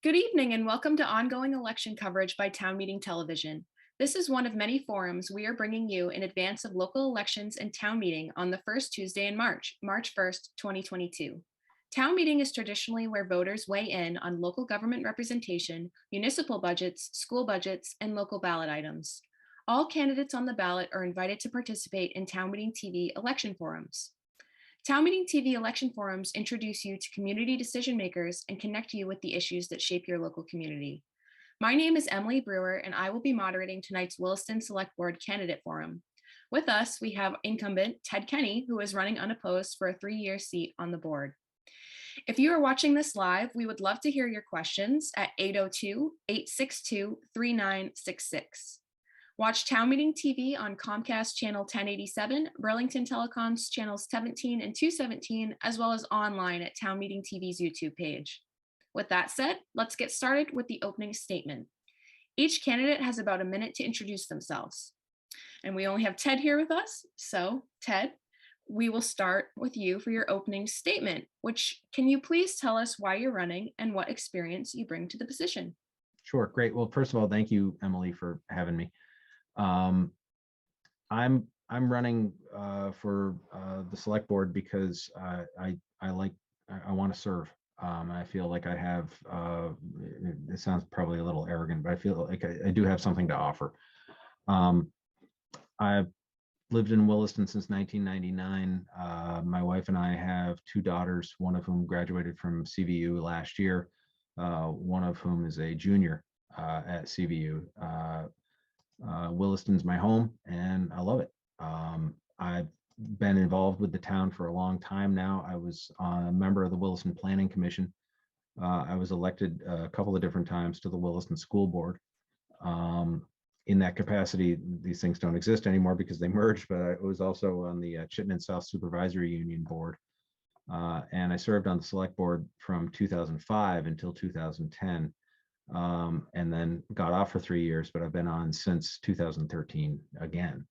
Good evening and welcome to ongoing election coverage by Town Meeting Television. This is one of many forums we are bringing you in advance of local elections and town meeting on the first Tuesday in March, March 1st, 2022. Town meeting is traditionally where voters weigh in on local government representation, municipal budgets, school budgets, and local ballot items. All candidates on the ballot are invited to participate in Town Meeting TV election forums. Town Meeting TV election forums introduce you to community decision makers and connect you with the issues that shape your local community. My name is Emily Brewer, and I will be moderating tonight's Williston Select Board Candidate Forum. With us, we have incumbent Ted Kenny, who is running unopposed for a 3-year seat on the board. If you are watching this live, we would love to hear your questions at 802-862-3966. Watch Town Meeting TV on Comcast Channel 1087, Burlington Telecom's Channels 17 and 217, as well as online at Town Meeting TV's YouTube page. With that said, let's get started with the opening statement. Each candidate has about a minute to introduce themselves. And we only have Ted here with us. So, Ted, we will start with you for your opening statement, which can you please tell us why you're running and what experience you bring to the position? Sure, great. Well, first of all, thank you, Emily, for having me. I'm running for the select board because I want to serve. I feel like I have. It sounds probably a little arrogant, but I feel like I do have something to offer. I've lived in Williston since 1999. My wife and I have 2 daughters, one of whom graduated from CVU last year, one of whom is a junior at CVU. Williston's my home and I love it. I've been involved with the town for a long time now. I was a member of the Williston Planning Commission. I was elected a couple of different times to the Williston School Board. In that capacity, these things don't exist anymore because they merged, but I was also on the Chittenden South Supervisory Union Board. And I served on the Select Board from 2005 until 2010. And then got off for 3 years, but I've been on since 2013 again.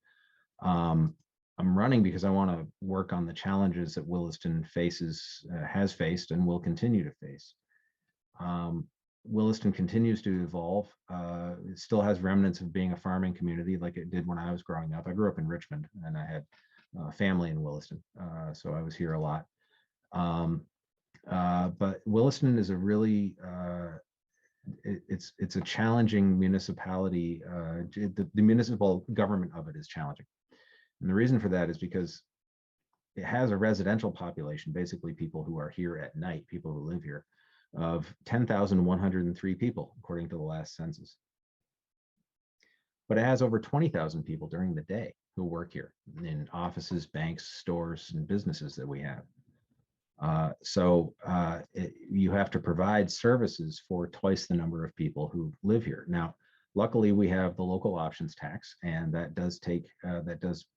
I'm running because I want to work on the challenges that Williston has faced and will continue to face. Williston continues to evolve. It still has remnants of being a farming community like it did when I was growing up. I grew up in Richmond and I had family in Williston, so I was here a lot. But Williston is a really it's a challenging municipality. The municipal government of it is challenging. And the reason for that is because it has a residential population, basically people who are here at night, people who live here, of 10,103 people, according to the last census. But it has over 20,000 people during the day who work here in offices, banks, stores, and businesses that we have. You have to provide services for twice the number of people who live here. Now, luckily, we have the local options tax, and that does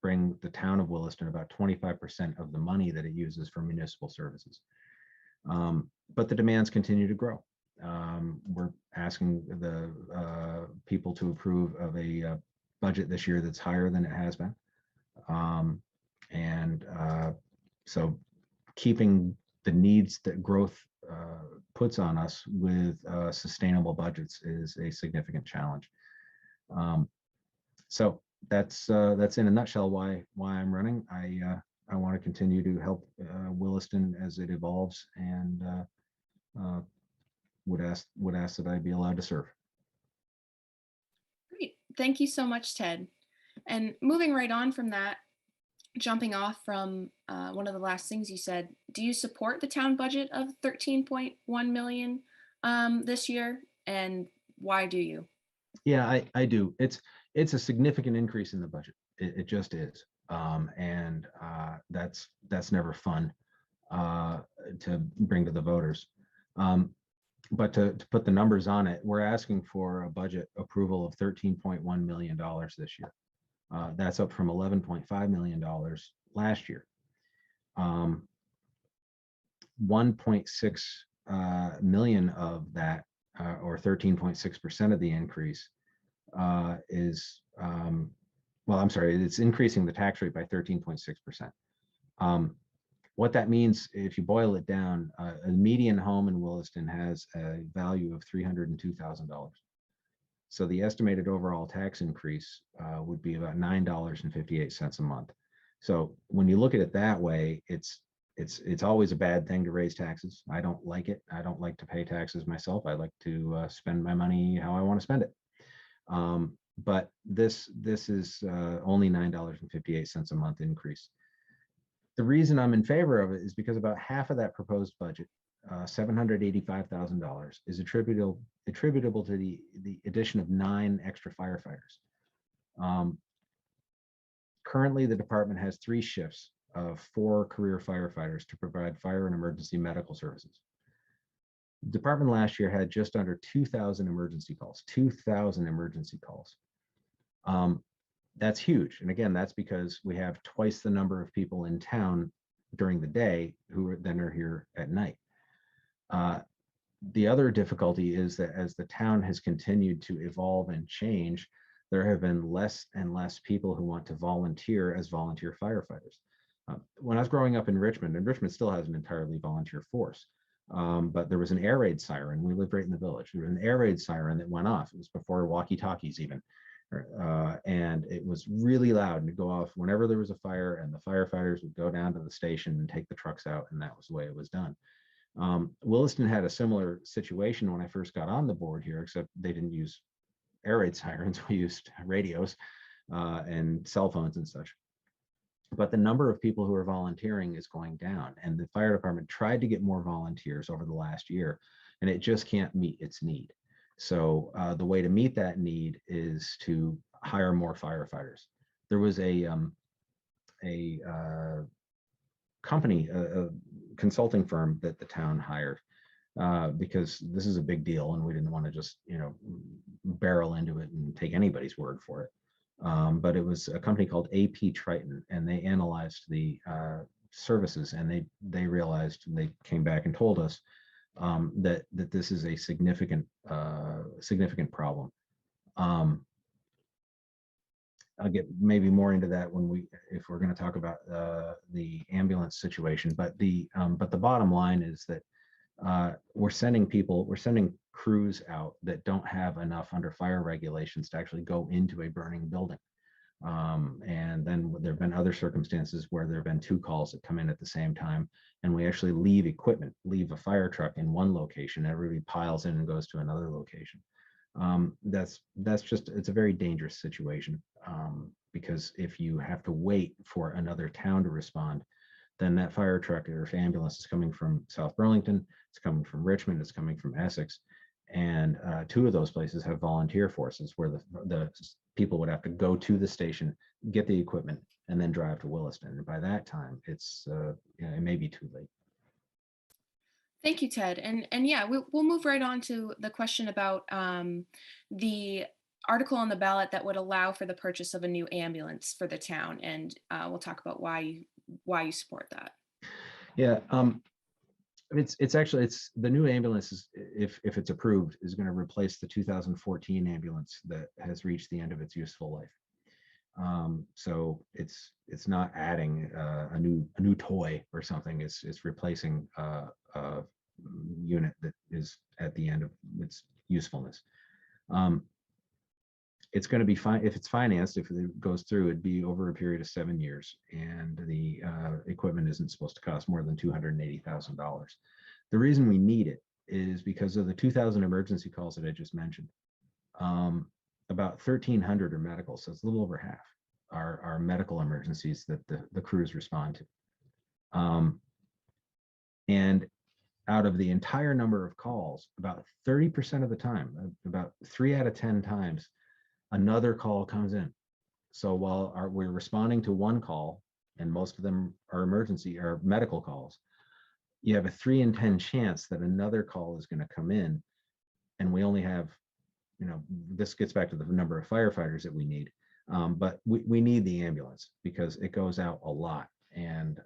bring the town of Williston about 25% of the money that it uses for municipal services. But the demands continue to grow. We're asking the people to approve of a budget this year that's higher than it has been. So keeping the needs that growth puts on us with sustainable budgets is a significant challenge. So that's in a nutshell why I'm running. I want to continue to help Williston as it evolves, and would ask that I be allowed to serve. Great, thank you so much, Ted. And moving right on from that, jumping off from one of the last things you said, do you support the town budget of $13.1 million this year, and why do you? Yeah, I do. It's a significant increase in the budget. It just is, and that's never fun to bring to the voters. But to put the numbers on it, we're asking for a budget approval of $13.1 million this year. That's up from $11.5 million last year. 1.6 million of that, or 13.6% of the increase, it's increasing the tax rate by 13.6%. What that means, if you boil it down, a median home in Williston has a value of $302,000. So the estimated overall tax increase would be about $9.58 a month. So when you look at it that way, it's always a bad thing to raise taxes. I don't like it. I don't like to pay taxes myself. I like to spend my money how I want to spend it. But this is only $9.58 a month increase. The reason I'm in favor of it is because about half of that proposed budget, $785,000, is attributable to the addition of 9 extra firefighters. Currently, the department has 3 shifts of 4 career firefighters to provide fire and emergency medical services. The department last year had just under 2,000 emergency calls. 2,000 emergency calls. That's huge. And again, that's because we have twice the number of people in town during the day who then are here at night. The other difficulty is that as the town has continued to evolve and change, there have been less and less people who want to volunteer as volunteer firefighters. When I was growing up in Richmond, and Richmond still has an entirely volunteer force, but there was an air raid siren. We lived right in the village. There was an air raid siren that went off. It was before walkie-talkies even. And it was really loud and it'd go off whenever there was a fire, and the firefighters would go down to the station and take the trucks out, and that was the way it was done. Williston had a similar situation when I first got on the board here, except they didn't use air raid sirens. We used radios and cell phones and such. But the number of people who are volunteering is going down, and the fire department tried to get more volunteers over the last year, and it just can't meet its need. So the way to meet that need is to hire more firefighters. There was a company, a consulting firm that the town hired because this is a big deal, and we didn't want to just barrel into it and take anybody's word for it. But it was a company called AP Triton, and they analyzed the services, and they realized, and they came back and told us that this is a significant problem. I'll get maybe more into that if we're going to talk about the ambulance situation. But the bottom line is that we're sending crews out that don't have enough under fire regulations to actually go into a burning building. And then there have been other circumstances where there have been 2 calls that come in at the same time, and we actually leave a fire truck in one location, everybody piles in and goes to another location. That's just, it's a very dangerous situation, because if you have to wait for another town to respond, then that fire truck or ambulance is coming from South Burlington, it's coming from Richmond, it's coming from Essex, and 2 of those places have volunteer forces where the people would have to go to the station, get the equipment, and then drive to Williston. And by that time, it may be too late. Thank you, Ted. And yeah, we'll move right on to the question about the article on the ballot that would allow for the purchase of a new ambulance for the town, and we'll talk about why you support that. Yeah, it's actually the new ambulance if it's approved, is going to replace the 2014 ambulance that has reached the end of its useful life. So it's not adding a new toy or something. It's replacing a unit that is at the end of its usefulness. It's going to be fine if it's financed. If it goes through, it'd be over a period of 7 years, and the equipment isn't supposed to cost more than $280,000. The reason we need it is because of the 2,000 emergency calls that I just mentioned. About 1,300 are medical, so it's a little over half are medical emergencies that the crews respond to. And out of the entire number of calls, about 30% of the time, about 3 out of 10 times, another call comes in. So while we're responding to one call, and most of them are emergency or medical calls, you have a 3 in 10 chance that another call is going to come in, and we only have, this gets back to the number of firefighters that we need, but we need the ambulance because it goes out a lot. And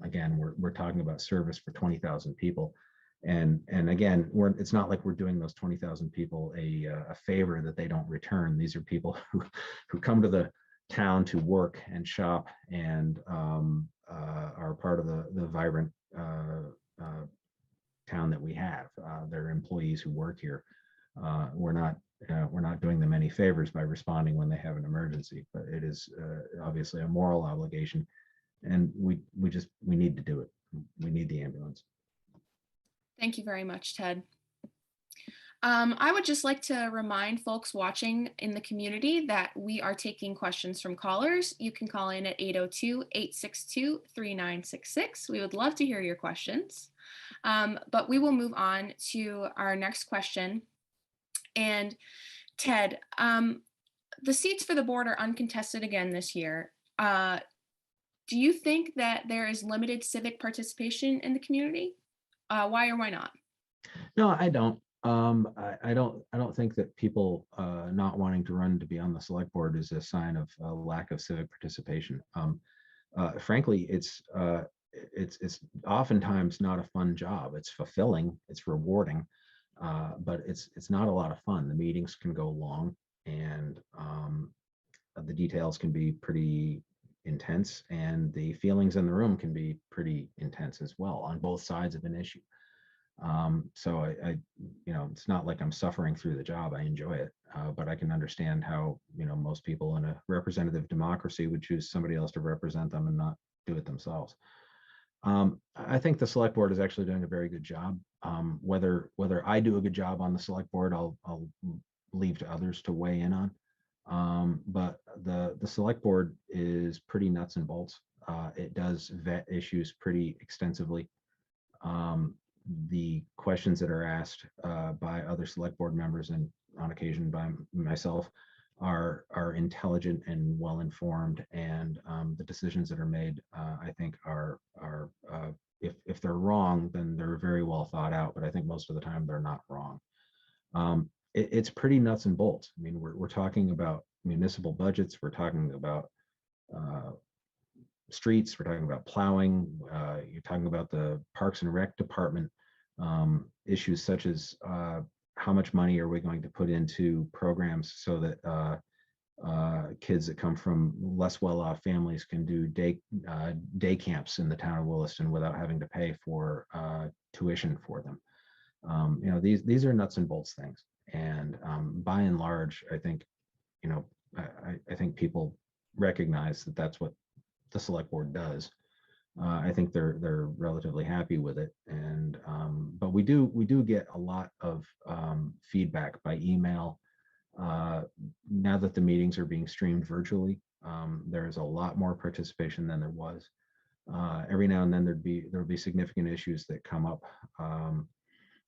again, we're talking about service for 20,000 people. And again, it's not like we're doing those 20,000 people a favor that they don't return. These are people who come to the town to work and shop and are part of the vibrant town that we have. They're employees who work here. We're not doing them any favors by responding when they have an emergency, but it is obviously a moral obligation, and we need to do it. We need the ambulance. Thank you very much, Ted. I would just like to remind folks watching in the community that we are taking questions from callers. You can call in at 802-862-3966. We would love to hear your questions. But we will move on to our next question. And Ted, the seats for the board are uncontested again this year. Do you think that there is limited civic participation in the community? Why or why not? No, I don't. I don't think that people not wanting to run to be on the select board is a sign of a lack of civic participation. Frankly, it's oftentimes not a fun job. It's fulfilling, it's rewarding, but it's not a lot of fun. The meetings can go long, and the details can be pretty intense, and the feelings in the room can be pretty intense as well on both sides of an issue. So I it's not like I'm suffering through the job. I enjoy it, but I can understand how, most people in a representative democracy would choose somebody else to represent them and not do it themselves. I think the select board is actually doing a very good job. Whether I do a good job on the select board, I'll leave to others to weigh in on. But the select board is pretty nuts and bolts. It does vet issues pretty extensively. The questions that are asked by other select board members and on occasion by myself are intelligent and well informed, and the decisions that are made, I think, are if they're wrong, then they're very well thought out. But I think most of the time they're not wrong. It's pretty nuts and bolts. I mean, we're talking about municipal budgets. We're talking about streets, we're talking about plowing, you're talking about the Parks and Rec department, issues such as how much money are we going to put into programs so that kids that come from less well-off families can do day camps in the town of Williston without having to pay for tuition for them. These are nuts and bolts things, and by and large, I think I think people recognize that that's what the select board does. I think they're relatively happy with it, and but we do get a lot of feedback by email. Now that the meetings are being streamed virtually, there's a lot more participation than there was. Every now and then there'd be significant issues that come up,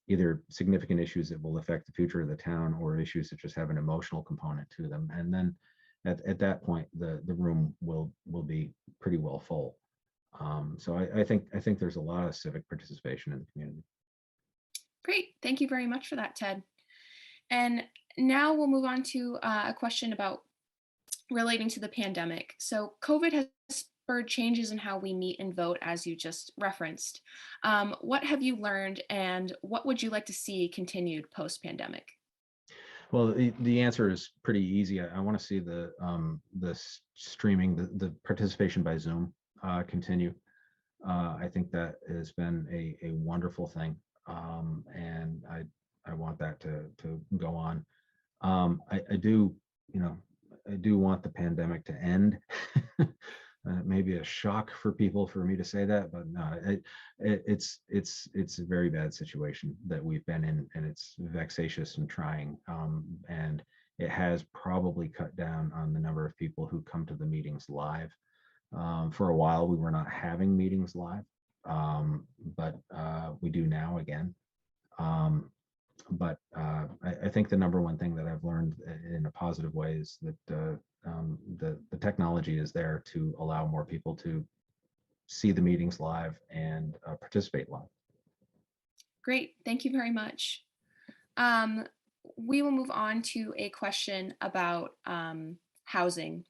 either significant issues that will affect the future of the town or issues that just have an emotional component to them, and then at that point the room will be pretty well full. So I think there's a lot of civic participation in the community. Great, thank you very much for that, Ted. And now we'll move on to a question about relating to the pandemic. So COVID has spurred changes in how we meet and vote, as you just referenced. What have you learned, and what would you like to see continued post-pandemic? Well, the answer is pretty easy. I want to see the streaming, the participation by Zoom continue. I think that has been a wonderful thing, and I want that to go on. I do want the pandemic to end. Maybe a shock for people for me to say that, but no, it's a very bad situation that we've been in, and it's vexatious and trying, and it has probably cut down on the number of people who come to the meetings live. For a while, we were not having meetings live, but we do now again. But I think the number one thing that I've learned in a positive way is that the technology is there to allow more people to see the meetings live and participate live. Great, thank you very much. We will move on to a question about housing.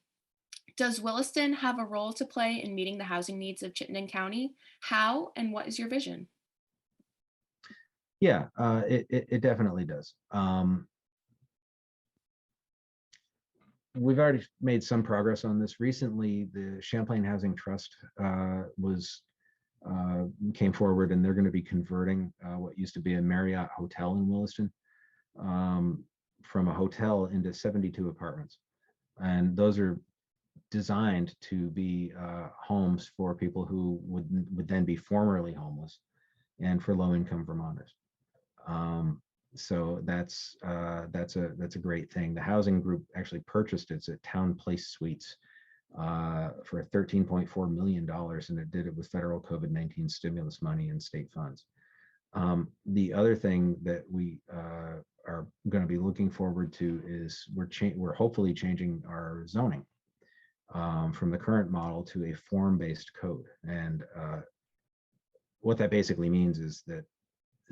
Does Williston have a role to play in meeting the housing needs of Chittenden County? How and what is your vision? Yeah, it definitely does. we've already made some progress on this. Recently, the Champlain Housing Trust came forward, and they're going to be converting what used to be a Marriott hotel in Williston from a hotel into 72 apartments. And those are designed to be homes for people who would then be formerly homeless, and for low-income Vermonters. So that's a great thing. The housing group actually purchased it at Town Place Suites for $13.4 million, and it did it with federal COVID-19 stimulus money and state funds. The other thing that we are going to be looking forward to is we're hopefully changing our zoning from the current model to a form-based code. And what that basically means is that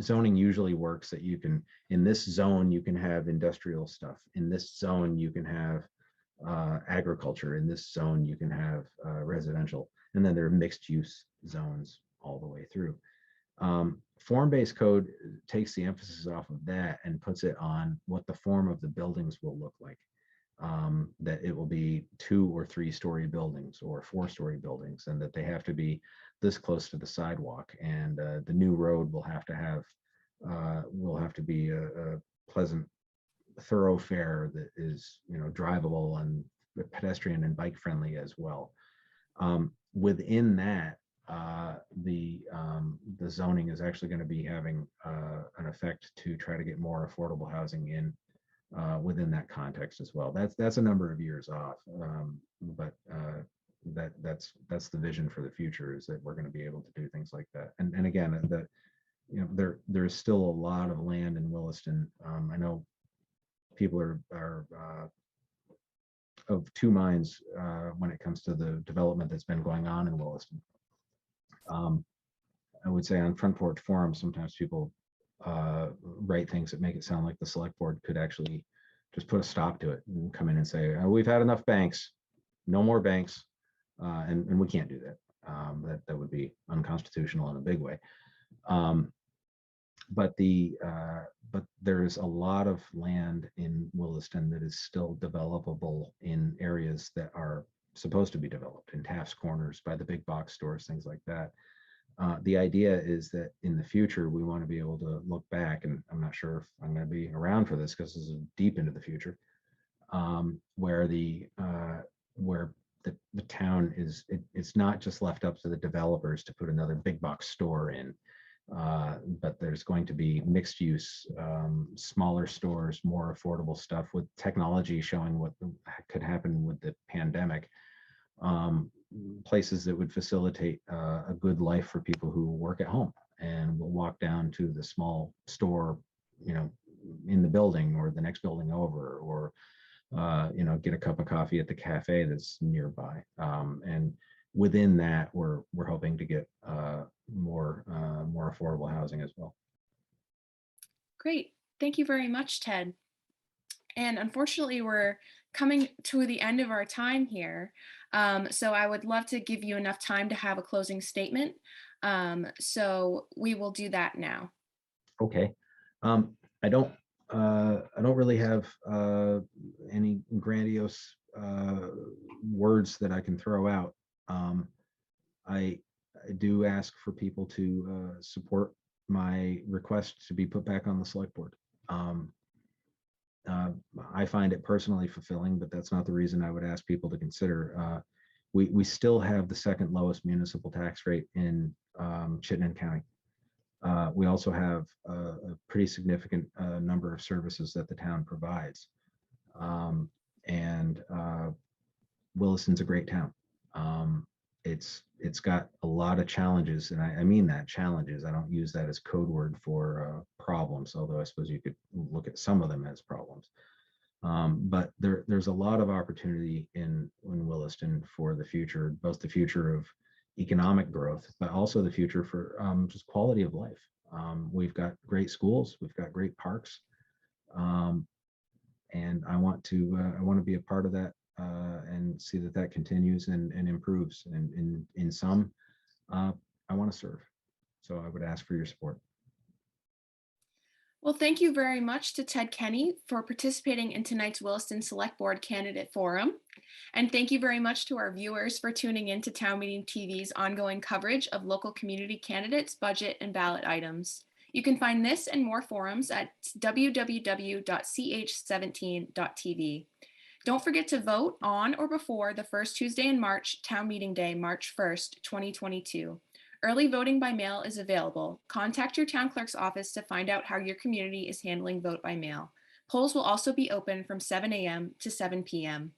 zoning usually works that you can, in this zone, you can have industrial stuff. In this zone, you can have agriculture. In this zone, you can have residential. And then there are mixed use zones all the way through. Form-based code takes the emphasis off of that and puts it on what the form of the buildings will look like. That it will be 2 or 3 story buildings or 4-story buildings, and that they have to be this close to the sidewalk, and the new road will have to be a pleasant thoroughfare that is, drivable and pedestrian and bike friendly as well. Within that, the zoning is actually going to be having an effect to try to get more affordable housing in within that context as well. That's a number of years off, but that's the vision for the future, is that we're going to be able to do things like that. And again, there's still a lot of land in Williston. I know people are of two minds when it comes to the development that's been going on in Williston. I would say on Front Porch Forum, sometimes people write things that make it sound like the select board could actually just put a stop to it and come in and say, oh, we've had enough banks, no more banks, and we can't do that. That would be unconstitutional in a big way. But there's a lot of land in Williston that is still developable in areas that are supposed to be developed, in Taft's Corners, by the big box stores, things like that. The idea is that in the future, we want to be able to look back, and I'm not sure if I'm going to be around for this because this is deep into the future, where the town is, it's not just left up to the developers to put another big box store in, but there's going to be mixed use, smaller stores, more affordable stuff, with technology showing what could happen with the pandemic. Places that would facilitate a good life for people who work at home and will walk down to the small store, in the building or the next building over, or get a cup of coffee at the cafe that's nearby. And within that, we're hoping to get more affordable housing as well. Great. Thank you very much, Ted. And unfortunately, we're coming to the end of our time here. So I would love to give you enough time to have a closing statement. So we will do that now. Okay. I don't really have any grandiose words that I can throw out. I do ask for people to support my request to be put back on the select board. I find it personally fulfilling, but that's not the reason I would ask people to consider. We still have the second lowest municipal tax rate in Chittenden County. We also have a pretty significant number of services that the town provides. And Williston's a great town. It's got a lot of challenges, and I mean that, challenges. I don't use that as code word for problems, although I suppose you could look at some of them as problems. But there's a lot of opportunity in Williston for the future, both the future of economic growth, but also the future for just quality of life. We've got great schools, we've got great parks, and I want to be a part of that and see that continues and improves. And in some, I want to serve. So I would ask for your support. Well, thank you very much to Ted Kenny for participating in tonight's Williston Select Board Candidate Forum. And thank you very much to our viewers for tuning in to Town Meeting TV's ongoing coverage of local community candidates, budget, and ballot items. You can find this and more forums at www.ch17.tv. Don't forget to vote on or before the first Tuesday in March, Town Meeting Day, March 1st, 2022. Early voting by mail is available. Contact your town clerk's office to find out how your community is handling vote by mail. Polls will also be open from 7 a.m. to 7 p.m.